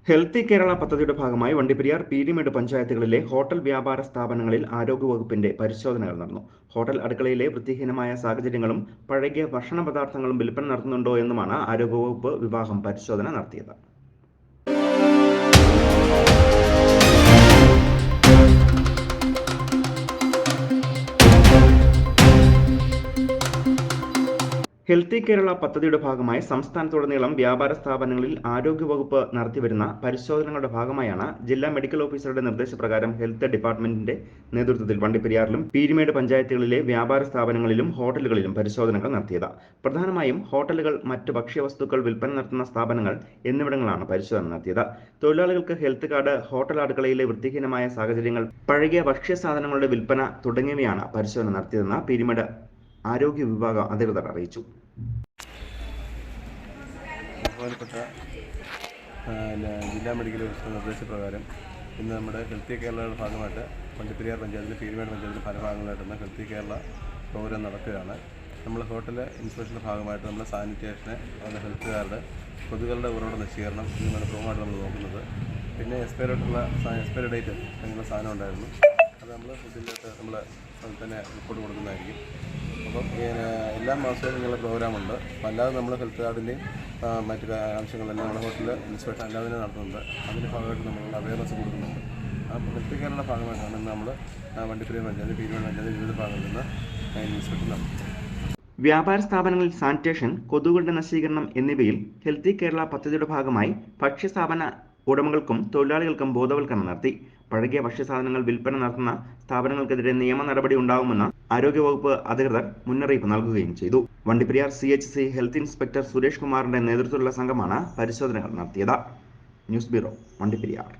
Healthy Kerala പദ്ധതിയുടെ ഭാഗമായി വണ്ടിപ്പെരിയാർ പീരിമേട് പഞ്ചായത്തുകളിലെ ഹോട്ടൽ വ്യാപാര സ്ഥാപനങ്ങളിൽ ആരോഗ്യവകുപ്പിന്റെ പരിശോധനകൾ നടന്നു. ഹോട്ടൽ അടുക്കളയിലെ വൃത്തിഹീനമായ സാഹചര്യങ്ങളും പഴകിയ ഭക്ഷണ പദാർത്ഥങ്ങളും വിൽപ്പന നടത്തുന്നുണ്ടോ എന്നുമാണ് ആരോഗ്യവകുപ്പ് വിഭാഗം പരിശോധന നടത്തിയത്. ഹെൽത്തി കേരള പദ്ധതിയുടെ ഭാഗമായി സംസ്ഥാനത്തുടനീളം വ്യാപാര സ്ഥാപനങ്ങളിൽ ആരോഗ്യവകുപ്പ് നടത്തിവരുന്ന പരിശോധനകളുടെ ഭാഗമായാണ് ജില്ലാ മെഡിക്കൽ ഓഫീസറുടെ നിർദ്ദേശപ്രകാരം ഹെൽത്ത് ഡിപ്പാർട്ട്മെന്റിന്റെ നേതൃത്വത്തിൽ വണ്ടിപ്പെരിയാറിലും പീരിമേട് പഞ്ചായത്തുകളിലെ വ്യാപാര സ്ഥാപനങ്ങളിലും ഹോട്ടലുകളിലും പരിശോധനകൾ നടത്തിയത്. പ്രധാനമായും ഹോട്ടലുകൾ, മറ്റ് ഭക്ഷ്യവസ്തുക്കൾ വിൽപ്പന നടത്തുന്ന സ്ഥാപനങ്ങൾ എന്നിവിടങ്ങളാണ് പരിശോധന നടത്തിയത്. തൊഴിലാളികൾക്ക് ഹെൽത്ത് കാർഡ്, ഹോട്ടൽ അടുക്കളയിലെ വൃത്തിഹീനമായ സാഹചര്യങ്ങൾ, പഴകിയ ഭക്ഷ്യസാധനങ്ങളുടെ വിൽപ്പന തുടങ്ങിയവയാണ് പരിശോധന നടത്തിയതെന്ന് പീരിമേട് ആരോഗ്യ വിഭാഗം അധികൃതർ അറിയിച്ചു. ബഹുമാനപ്പെട്ട ജില്ലാ മെഡിക്കൽ ഓഫീസറുടെ നിർദ്ദേശപ്രകാരം ഇന്ന് നമ്മുടെ ഹെൽത്തി കേരളയുടെ ഭാഗമായിട്ട് വണ്ടിപ്പെരിയാർ പഞ്ചായത്തിൽ പീരിമേട് പഞ്ചായത്തിൽ പല ഭാഗങ്ങളായിട്ട് ഹെൽത്തി കേരള പ്രോഗ്രാം നടക്കുകയാണ്. നമ്മൾ ഹോട്ടൽ ഇൻസ്പെക്ഷൻ്റെ ഭാഗമായിട്ട് നമ്മൾ സാനിറ്റേഷന്, അതുപോലെ ഹെൽത്ത് കാർഡ്, കൊതുകുകളുടെ ഉറവിട നശീകരണം എന്നിവയാണ് പ്രധാനമായിട്ട് നമ്മൾ നോക്കുന്നത്. പിന്നെ എക്സ്പയറി ഡേറ്റ് അങ്ങനെയുള്ള സാധനം ഉണ്ടായിരുന്നു. അത് നമ്മൾ ഫുഡിൻ്റെ നമ്മൾ തന്നെ റിപ്പോർട്ട് കൊടുക്കുന്നതായിരിക്കും. അപ്പം എല്ലാ മാസവും ഇങ്ങനെയുള്ള പ്രോഗ്രാമുണ്ട്. അല്ലാതെ നമ്മൾ ഹെൽത്ത് കാർഡിൻ്റെയും മറ്റു ആവശ്യങ്ങളെല്ലാം നമ്മുടെ ഹോട്ടലിൽ ഇൻസ്പെക്ഷൻ അല്ലാതെ നടത്തുന്നുണ്ട്. അതിൻ്റെ ഭാഗമായിട്ട് നമ്മൾ അവയർനെസ് കൊടുക്കുന്നുണ്ട്. ആ ഹെൽത്ത് കെയറിൻ്റെ ഭാഗമായിട്ടാണ് ഇന്ന് നമ്മൾ വണ്ടിപ്പെരിയാർ പഞ്ചായത്ത്, പീരിമേട് പഞ്ചായത്ത് വിവിധ ഭാഗങ്ങളിൽ നിന്ന് ഇൻസ്പെക്ഷൻ നടത്തുന്നത്. വ്യാപാര സ്ഥാപനങ്ങളിൽ സാനിറ്റേഷൻ, കൊതുകുകളുടെ നശീകരണം എന്നിവയിൽ ഹെൽത്തി കേരള പദ്ധതിയുടെ ഭാഗമായി ഭക്ഷ്യസ്ഥാപന ഉടമകൾക്കും തൊഴിലാളികൾക്കും ബോധവൽക്കരണം നടത്തി. പഴകിയ ഭക്ഷ്യസാധനങ്ങൾ വിൽപ്പന നടത്തുന്ന സ്ഥാപനങ്ങൾക്കെതിരെ നിയമ നടപടി ഉണ്ടാകുമെന്ന് ആരോഗ്യവകുപ്പ് അധികൃതർ മുന്നറിയിപ്പ് നൽകുകയും ചെയ്തു. Vandiperiyar CHC health inspector Suresh കുമാറിന്റെ നേതൃത്വത്തിലുള്ള സംഘമാണ് പരിശോധനകൾ നടത്തിയത്. News bureau, Vandiperiyar.